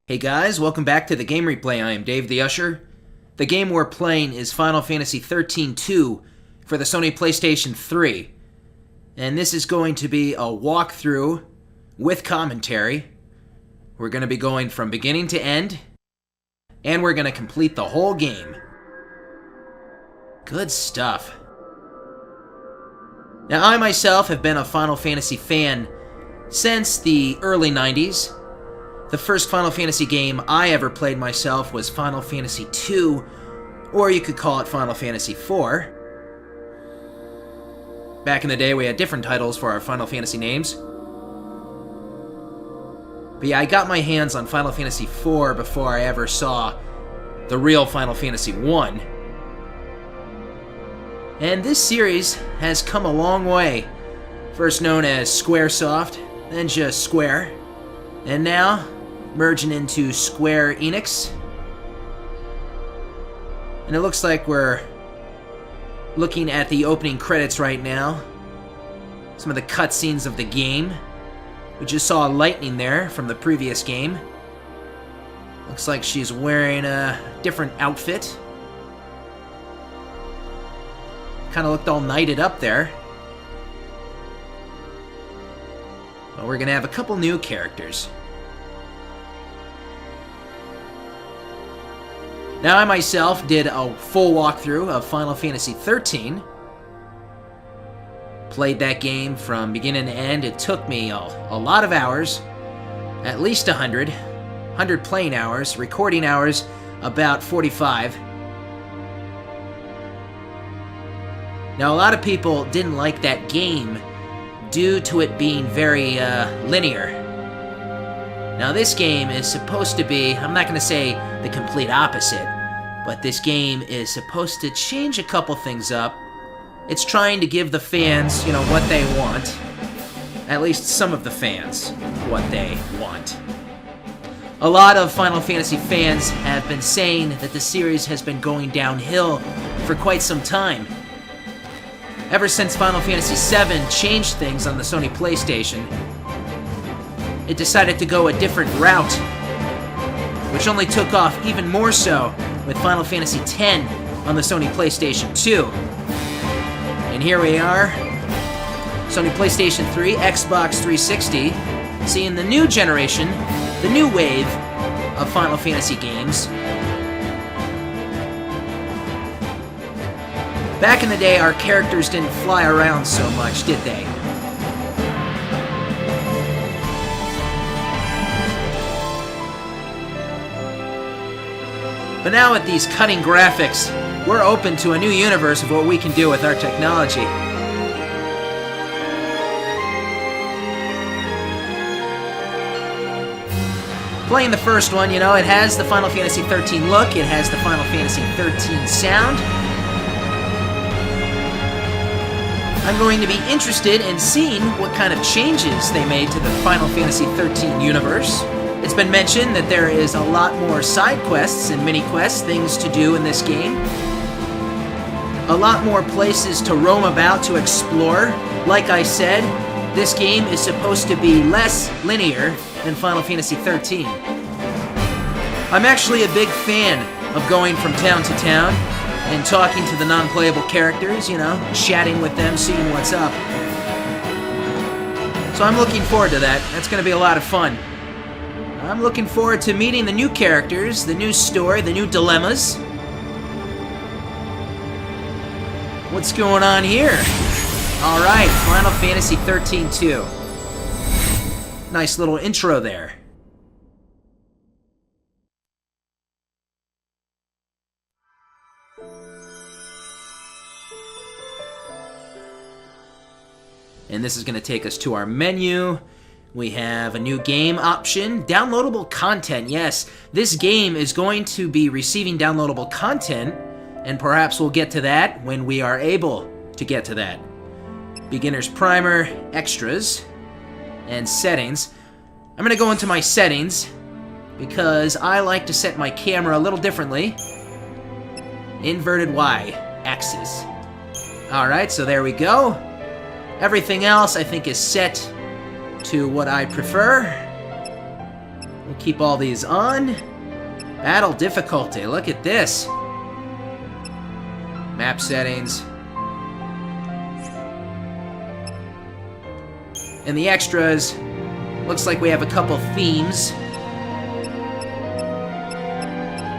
Hey guys, welcome back to the Game Replay. I am Dave the Usher. The game we're playing is Final Fantasy XIII-2 for the Sony PlayStation 3. And this is going to be a walkthrough with commentary. We're going to be going from beginning to end, and we're going to complete the whole game. Good stuff. Now, I myself have been a Final Fantasy fan since the early 90s. The first Final Fantasy game I ever played myself was Final Fantasy II, or you could call it Final Fantasy IV. Back in the day, we had different titles for our Final Fantasy names. But yeah, I got my hands on Final Fantasy IV before I ever saw the real Final Fantasy I. And this series has come a long way. First known as Squaresoft, then just Square, and now merging into Square Enix. And it looks like we're looking at the opening credits right now. Some of the cutscenes of the game. We just saw Lightning there from the previous game. Looks like she's wearing a different outfit. Kind of looked all knighted up there. But we're going to have a couple new characters. Now, I myself did a full walkthrough of Final Fantasy XIII. Played that game from beginning to end. It took me a lot of hours, at least 100 playing hours, recording hours about 45. Now, a lot of people didn't like that game due to it being very linear. Now, this game is supposed to be, I'm not going to say the complete opposite, but this game is supposed to change a couple things up. It's trying to give the fans, what they want. At least some of the fans, what they want. A lot of Final Fantasy fans have been saying that the series has been going downhill for quite some time. Ever since Final Fantasy VII changed things on the Sony PlayStation, it decided to go a different route, which only took off even more so with Final Fantasy X on the Sony PlayStation 2. And here we are, Sony PlayStation 3, Xbox 360, seeing the new generation, the new wave of Final Fantasy games. Back in the day, our characters didn't fly around so much, did they? But now with these cutting graphics, we're open to a new universe of what we can do with our technology. Playing the first one, it has the Final Fantasy XIII look, it has the Final Fantasy XIII sound. I'm going to be interested in seeing what kind of changes they made to the Final Fantasy XIII universe. It's been mentioned that there is a lot more side quests and mini quests, things to do in this game. A lot more places to roam about, to explore. Like I said, this game is supposed to be less linear than Final Fantasy XIII. I'm actually a big fan of going from town to town and talking to the non-playable characters, chatting with them, seeing what's up. So I'm looking forward to that. That's going to be a lot of fun. I'm looking forward to meeting the new characters, the new story, the new dilemmas. What's going on here? Alright, Final Fantasy XIII-2. Nice little intro there. And this is going to take us to our menu. We have a new game option, downloadable content. Yes, this game is going to be receiving downloadable content, and perhaps we'll get to that when we are able to get to that. Beginner's Primer, Extras, and Settings. I'm going to go into my settings because I like to set my camera a little differently. Inverted Y axis. Alright, so there we go. Everything else I think is set to what I prefer. We'll keep all these on. Battle difficulty, look at this. Map settings. And the extras, looks like we have a couple themes.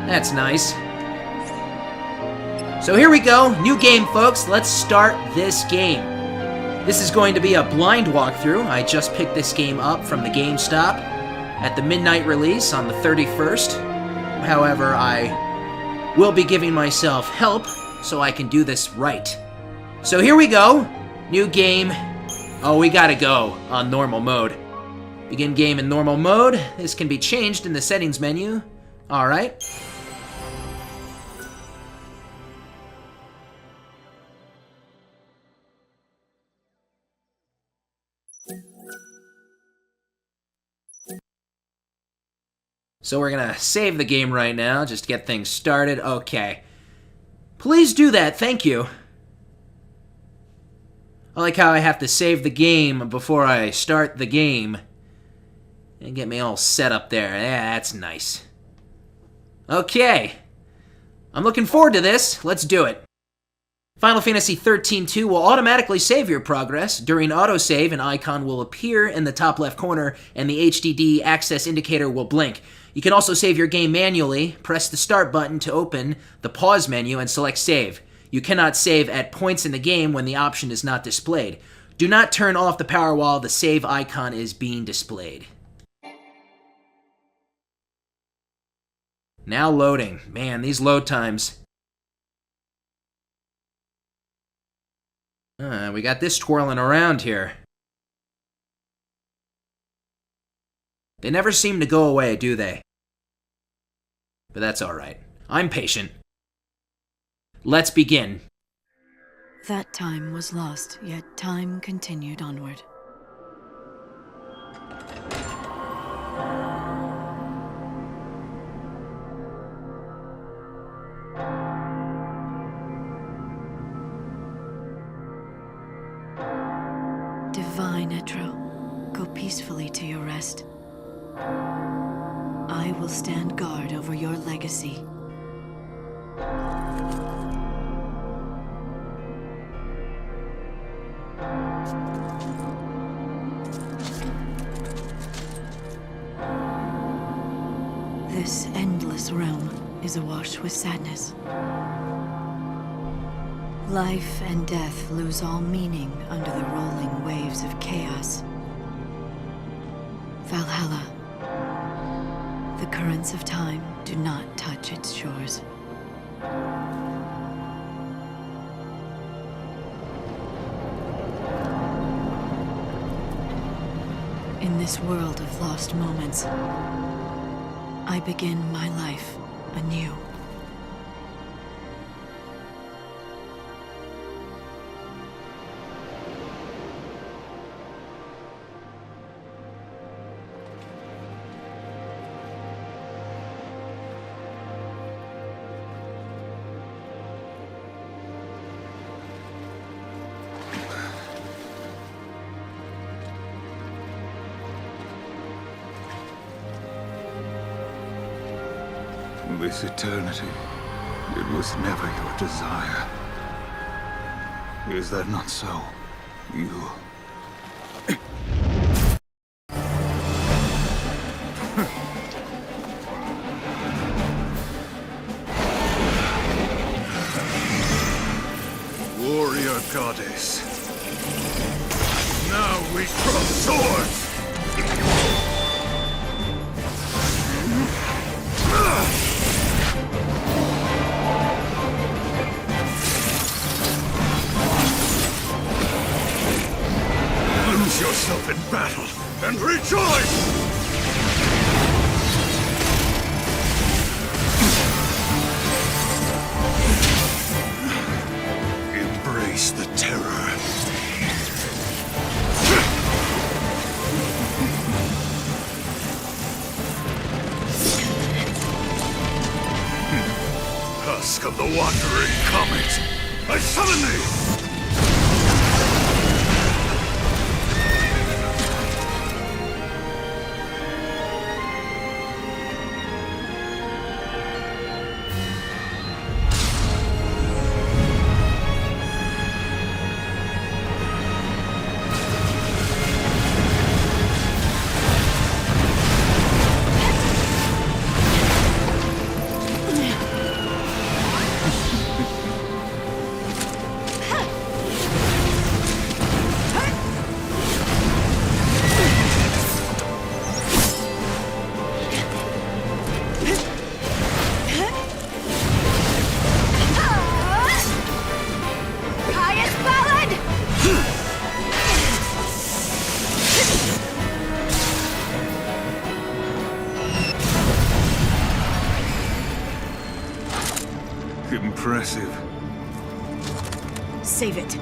That's nice. So here we go, new game folks, let's start this game. This is going to be a blind walkthrough. I just picked this game up from the GameStop at the midnight release on the 31st. However, I will be giving myself help so I can do this right. So here we go, new game. Oh, we gotta go on normal mode. Begin game in normal mode. This can be changed in the settings menu. Alright. So we're gonna save the game right now, just to get things started. Okay. Please do that, thank you. I like how I have to save the game before I start the game. And get me all set up there. Yeah, that's nice. Okay. I'm looking forward to this. Let's do it. Final Fantasy XIII-2 will automatically save your progress. During autosave, an icon will appear in the top left corner, and the HDD access indicator will blink. You can also save your game manually. Press the Start button to open the pause menu and select Save. You cannot save at points in the game when the option is not displayed. Do not turn off the power while the save icon is being displayed. Now loading. Man, these load times. We got this twirling around here. They never seem to go away, do they? But that's alright. I'm patient. Let's begin. That time was lost, yet time continued onward. Divine Etro, go peacefully to your rest. I will stand guard over your legacy. This endless realm is awash with sadness. Life and death lose all meaning under the rolling waves of chaos. Valhalla. The currents of time do not touch its shores. In this world of lost moments, I begin my life anew. This eternity, it was never your desire. Is that not so? You... Warrior goddess. Now we cross swords! Lose yourself in battle and rejoice! Embrace the terror. Husk of the wandering comet, I summon thee! impressive. Save it.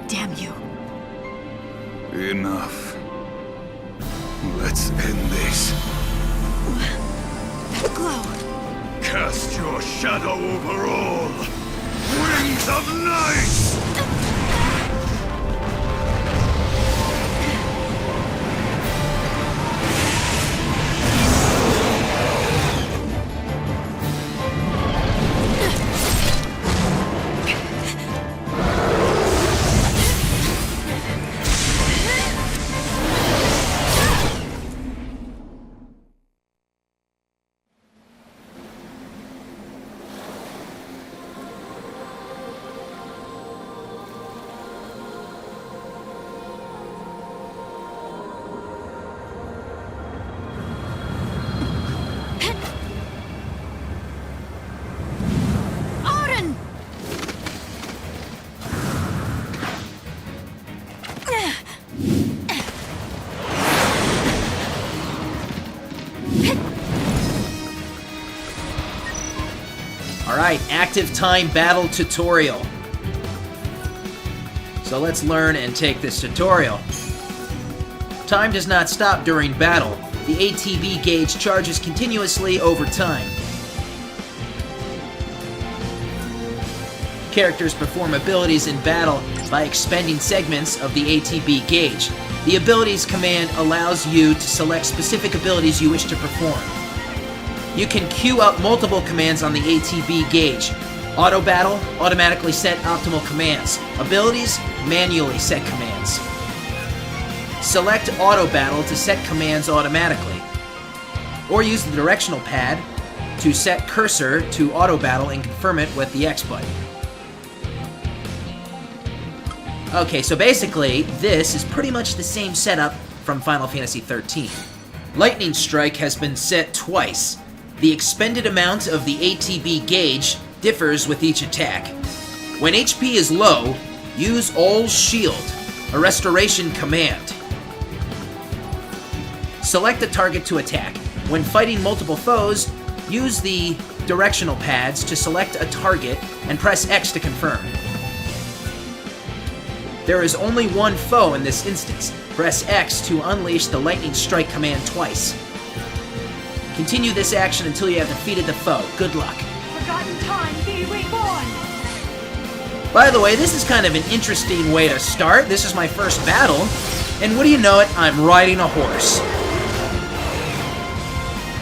Damn you. Enough. Let's end this. That glow. Cast your shadow over all. Wings of night! Alright, active time battle tutorial. So let's learn and take this tutorial. Time does not stop during battle. The ATB gauge charges continuously over time. Characters perform abilities in battle by expending segments of the ATB gauge. The abilities command allows you to select specific abilities you wish to perform. You can queue up multiple commands on the ATB gauge. Auto Battle, automatically set optimal commands. Abilities, manually set commands. Select Auto Battle to set commands automatically. Or use the directional pad to set cursor to Auto Battle and confirm it with the X button. Okay, so basically, this is pretty much the same setup from Final Fantasy XIII. Lightning Strike has been set twice. The expended amount of the ATB gauge differs with each attack. When HP is low, use All's Shield, a restoration command. Select a target to attack. When fighting multiple foes, use the directional pads to select a target and press X to confirm. There is only one foe in this instance. Press X to unleash the Lightning Strike command twice. Continue this action until you have defeated the foe. Good luck. Forgotten time, be reborn! By the way, this is kind of an interesting way to start. This is my first battle, and what do you know it, I'm riding a horse.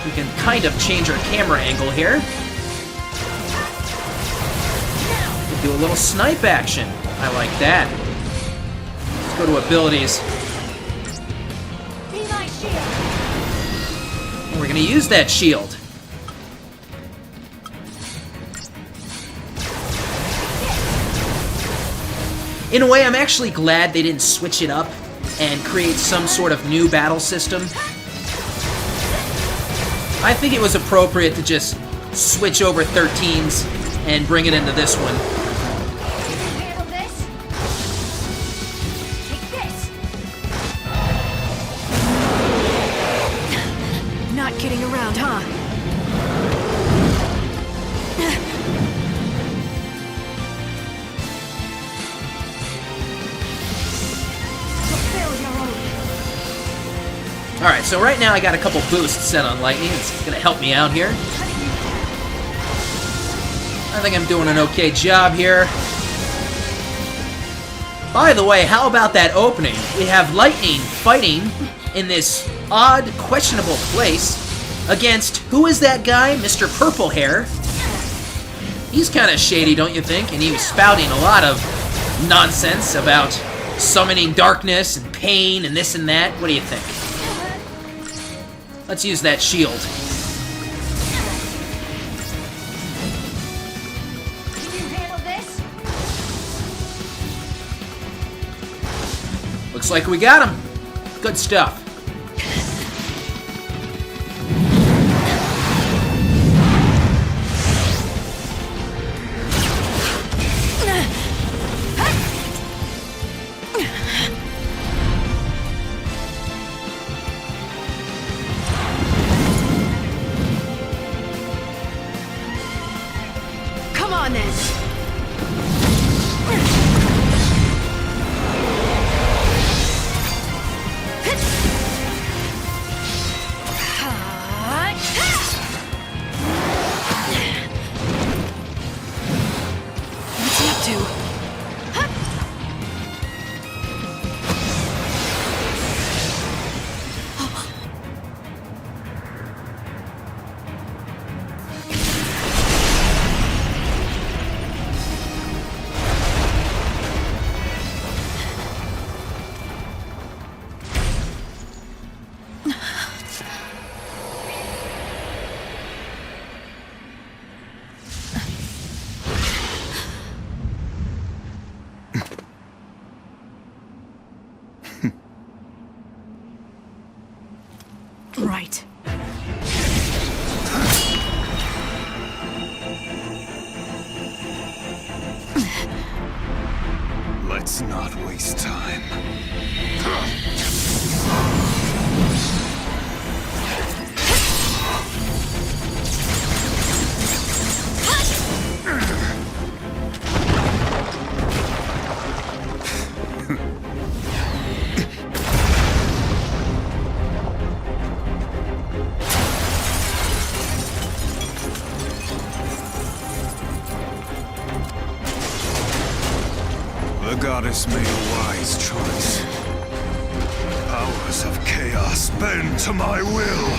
We can kind of change our camera angle here. Do a little snipe action. I like that. Let's go to abilities. Be my shield! We're gonna use that shield. In a way, I'm actually glad they didn't switch it up and create some sort of new battle system. I think it was appropriate to just switch over 13s and bring it into this one. Handle this? Take this! Not kidding around, huh? Alright, so right now I got a couple boosts set on lightning. It's gonna help me out here. I think I'm doing an okay job here. By the way, how about that opening? We have lightning fighting in this odd, questionable place against, who is that guy? Mr. Purple Hair. He's kind of shady, don't you think? And he was spouting a lot of nonsense about summoning darkness and pain and this and that. What do you think? Let's use that shield. Can you handle this? Looks like we got him. Good stuff. right. Let's not waste time. The goddess made a wise choice. Powers of chaos bend to my will.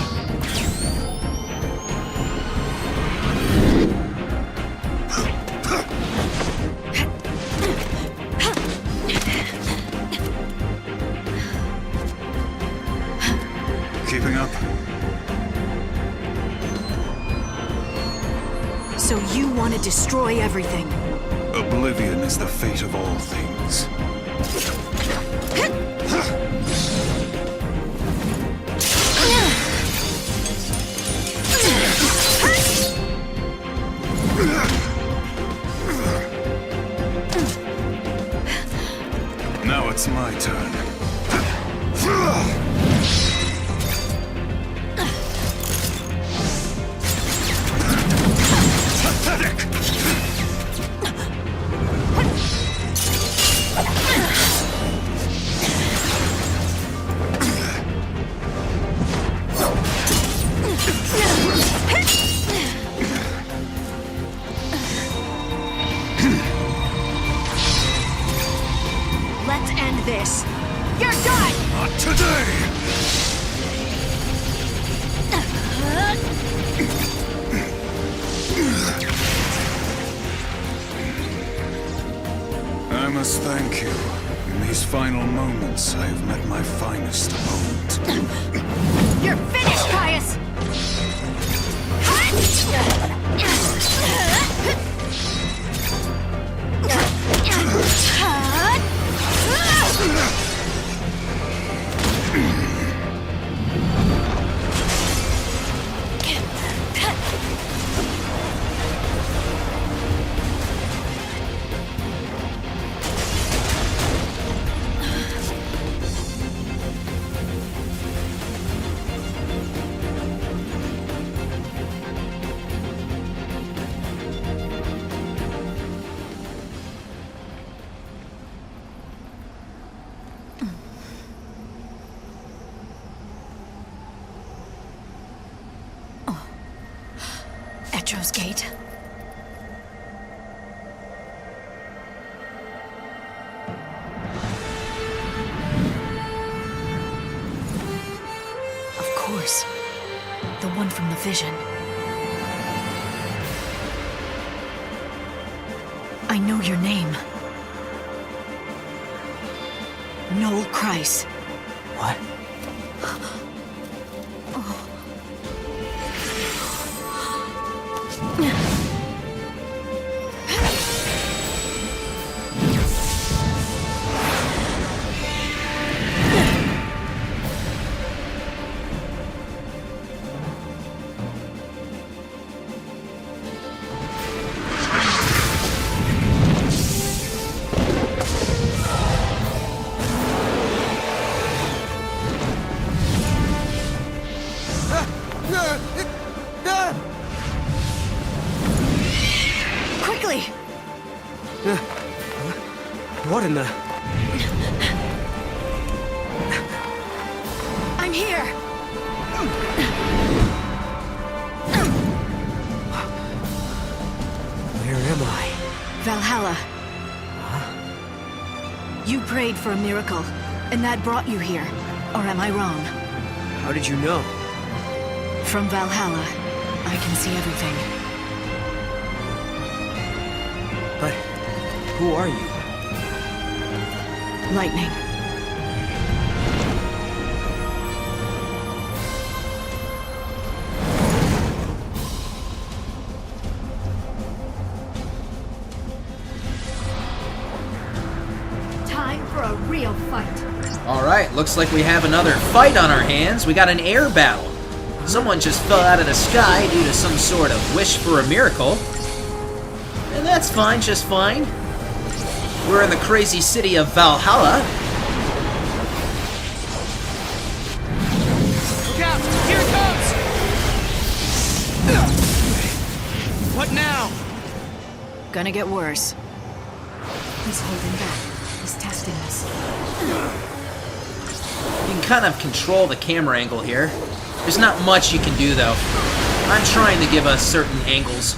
Keeping up? So you want to destroy everything? Oblivion is the fate of all things. Now it's my turn. Pathetic! Let's end this. You're done! Not today! I must thank you. In these final moments, I have met my finest opponent. You're finished, Caius! Etro's Gate. Of course. The one from the vision. I know your name. Noel Kreis. What? Quickly! What in the... I'm here! Where am I? Valhalla. You prayed for a miracle, and that brought you here. Or am I wrong? How did you know? From Valhalla, I can see everything. But who are you? Lightning. Time for a real fight. Alright, looks like we have another fight on our hands. We got an air battle. Someone just fell out of the sky due to some sort of wish for a miracle. And that's fine, just fine. We're in the crazy city of Valhalla. Look out! Here it comes! What now? Gonna get worse. He's holding back. He's testing us. You can kind of control the camera angle here. There's not much you can do, though. I'm trying to give us certain angles.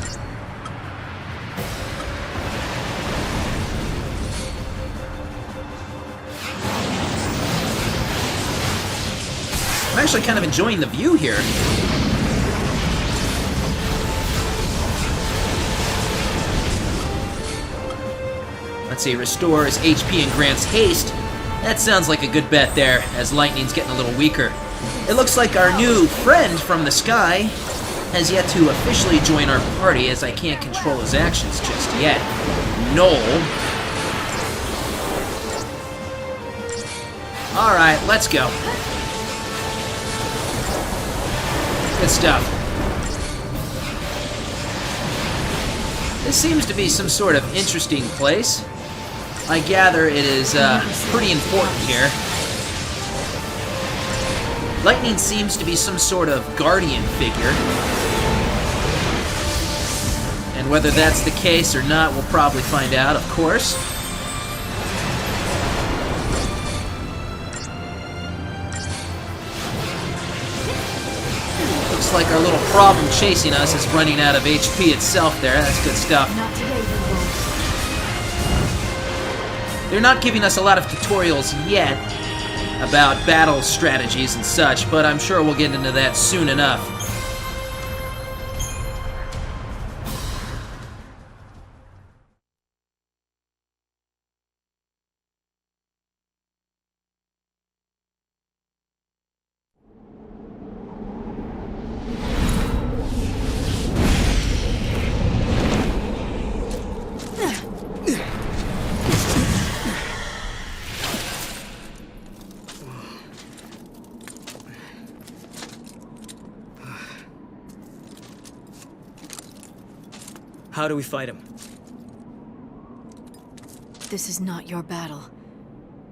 I'm actually kind of enjoying the view here. Let's see, restores HP and grants haste. That sounds like a good bet there, as lightning's getting a little weaker. It looks like our new friend from the sky has yet to officially join our party, as I can't control his actions just yet. Noel. Alright, let's go. Good stuff. This seems to be some sort of interesting place. I gather it is pretty important here. Lightning seems to be some sort of guardian figure. And whether that's the case or not, we'll probably find out, of course. Looks like our little problem chasing us is running out of HP itself there. That's good stuff. Not today, they won't. They're not giving us a lot of tutorials yet about battle strategies and such, but I'm sure we'll get into that soon enough. How do we fight him? This is not your battle.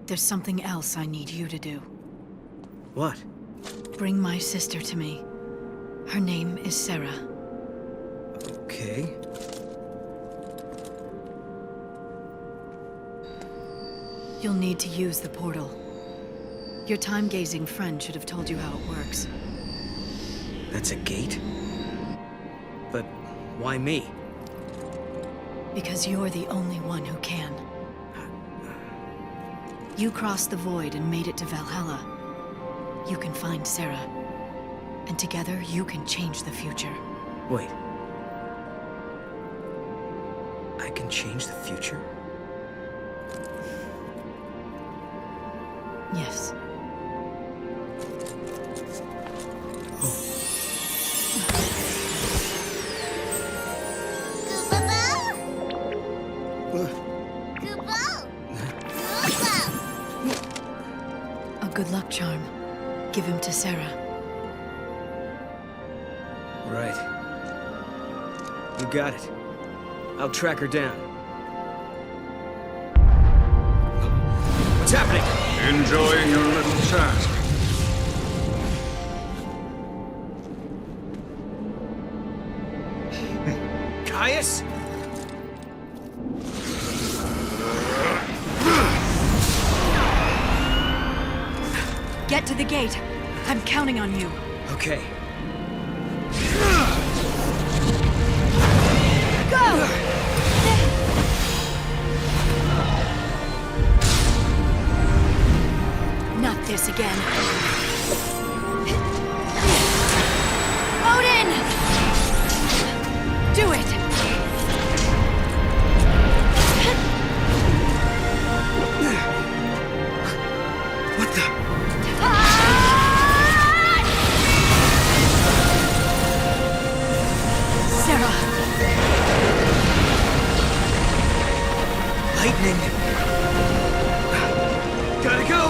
There's something else I need you to do. What? Bring my sister to me. Her name is Sarah. Okay. You'll need to use the portal. Your time-gazing friend should have told you how it works. That's a gate? But why me? Because you're the only one who can. You crossed the void and made it to Valhalla. You can find Sarah. And together, you can change the future. Wait. I can change the future? Yes. A good luck charm. Give him to Sarah. Right. You got it. I'll track her down. What's happening? Enjoying your little task. Caius? Get to the gate. I'm counting on you. Okay. Go! Not this again. Odin! Do it! What the? Sarah! Lightning! Gotta go!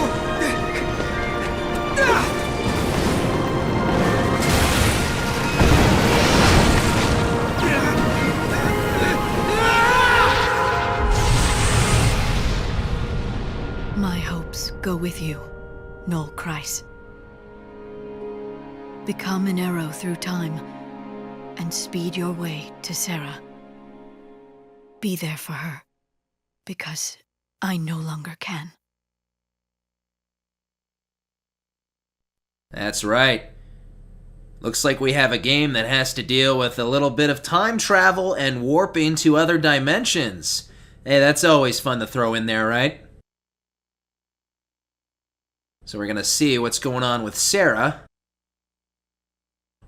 Noel Kreis. Become an arrow through time, and speed your way to Sarah. Be there for her, because I no longer can. That's right. Looks like we have a game that has to deal with a little bit of time travel and warping to other dimensions. Hey, that's always fun to throw in there, right? So we're gonna see what's going on with Sarah.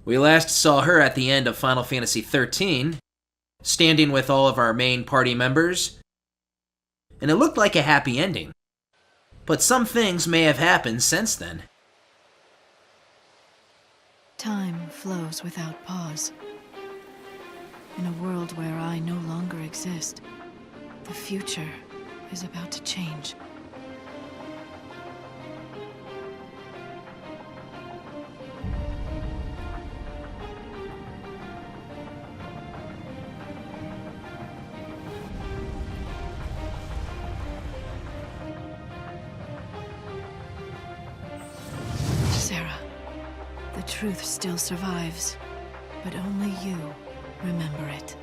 We last saw her at the end of Final Fantasy XIII, standing with all of our main party members, and it looked like a happy ending. But some things may have happened since then. Time flows without pause. In a world where I no longer exist, the future is about to change. Sarah, the truth still survives, but only you remember it.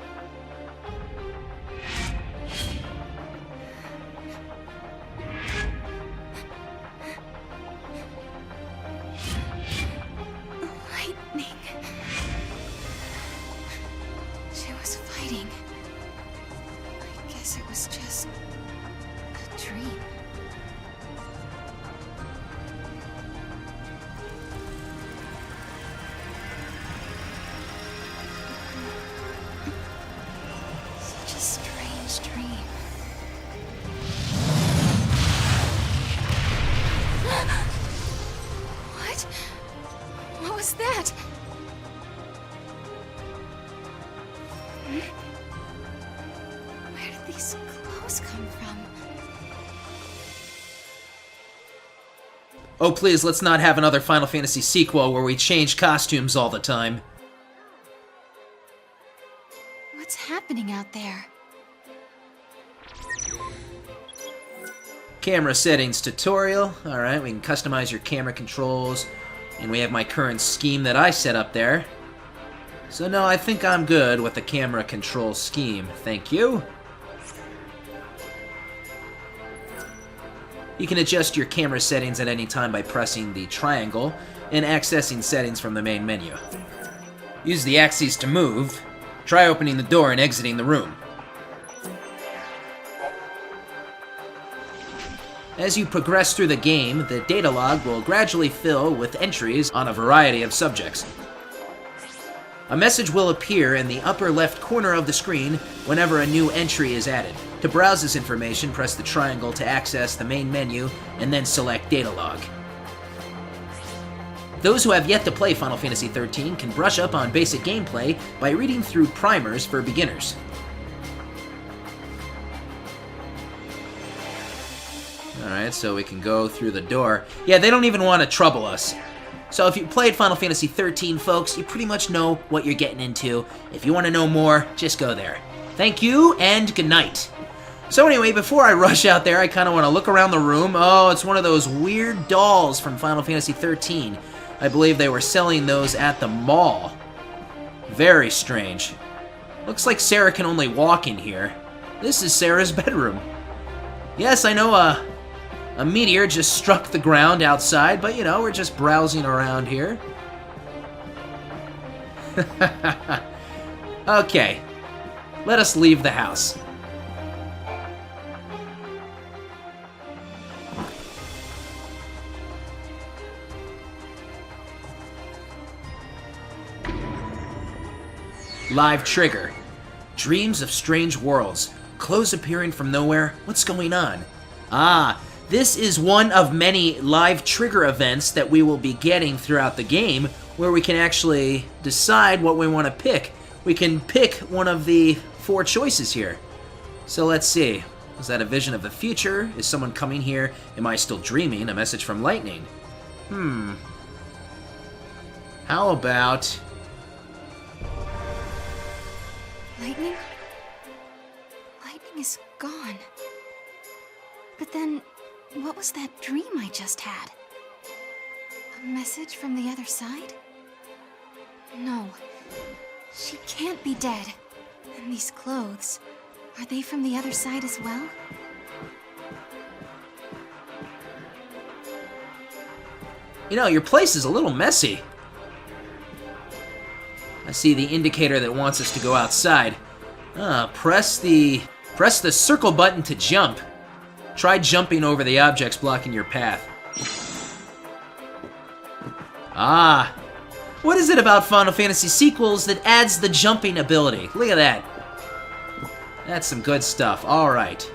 Lightning. She was fighting. I guess it was just a dream. Such a strange dream. What? What was that? Where did these clothes come from? Oh, please, let's not have another Final Fantasy sequel where we change costumes all the time. What's happening out there? Camera settings tutorial. Alright, we can customize your camera controls. And we have my current scheme that I set up there. So no, I think I'm good with the camera control scheme. Thank you. You can adjust your camera settings at any time by pressing the triangle and accessing settings from the main menu. Use the axes to move. Try opening the door and exiting the room. As you progress through the game, the data log will gradually fill with entries on a variety of subjects. A message will appear in the upper left corner of the screen whenever a new entry is added. To browse this information, press the triangle to access the main menu, and then select Data Log. Those who have yet to play Final Fantasy XIII can brush up on basic gameplay by reading through primers for beginners. Alright, so we can go through the door. Yeah, they don't even want to trouble us. So if you played Final Fantasy XIII, folks, you pretty much know what you're getting into. If you want to know more, just go there. Thank you, and good night. So anyway, before I rush out there, I kind of want to look around the room. Oh, it's one of those weird dolls from Final Fantasy XIII. I believe they were selling those at the mall. Very strange. Looks like Sarah can only walk in here. This is Sarah's bedroom. Yes, I know a meteor just struck the ground outside, but you know, we're just browsing around here. Okay, let us leave the house. Live trigger. Dreams of strange worlds. Clothes appearing from nowhere. What's going on? Ah, this is one of many live trigger events that we will be getting throughout the game, where we can actually decide what we want to pick. We can pick one of the 4 choices here. So let's see. Is that a vision of the future? Is someone coming here? Am I still dreaming? A message from Lightning. How about... Lightning? Lightning is gone. But then, what was that dream I just had? A message from the other side? No. She can't be dead. And these clothes, are they from the other side as well? You know, your place is a little messy. I see the indicator that wants us to go outside. Press the circle button to jump. Try jumping over the objects blocking your path. Ah. What is it about Final Fantasy sequels that adds the jumping ability? Look at that. That's some good stuff. All right.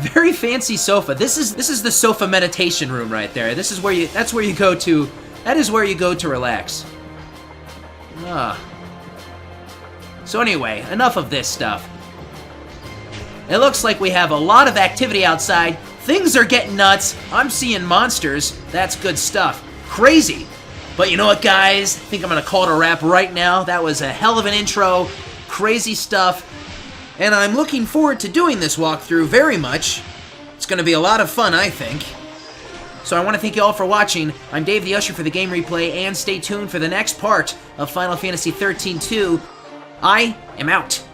Very fancy sofa. This is the sofa meditation room right there. That is where you go to relax. So anyway, enough of this stuff. It looks like we have a lot of activity outside. Things are getting nuts. I'm seeing monsters. That's good stuff. Crazy. But you know what, guys? I think I'm gonna call it a wrap right now. That was a hell of an intro. Crazy stuff. And I'm looking forward to doing this walkthrough very much. It's going to be a lot of fun, I think. So I want to thank you all for watching. I'm Dave the Usher for the Game Replay, and stay tuned for the next part of Final Fantasy XIII-2. I am out.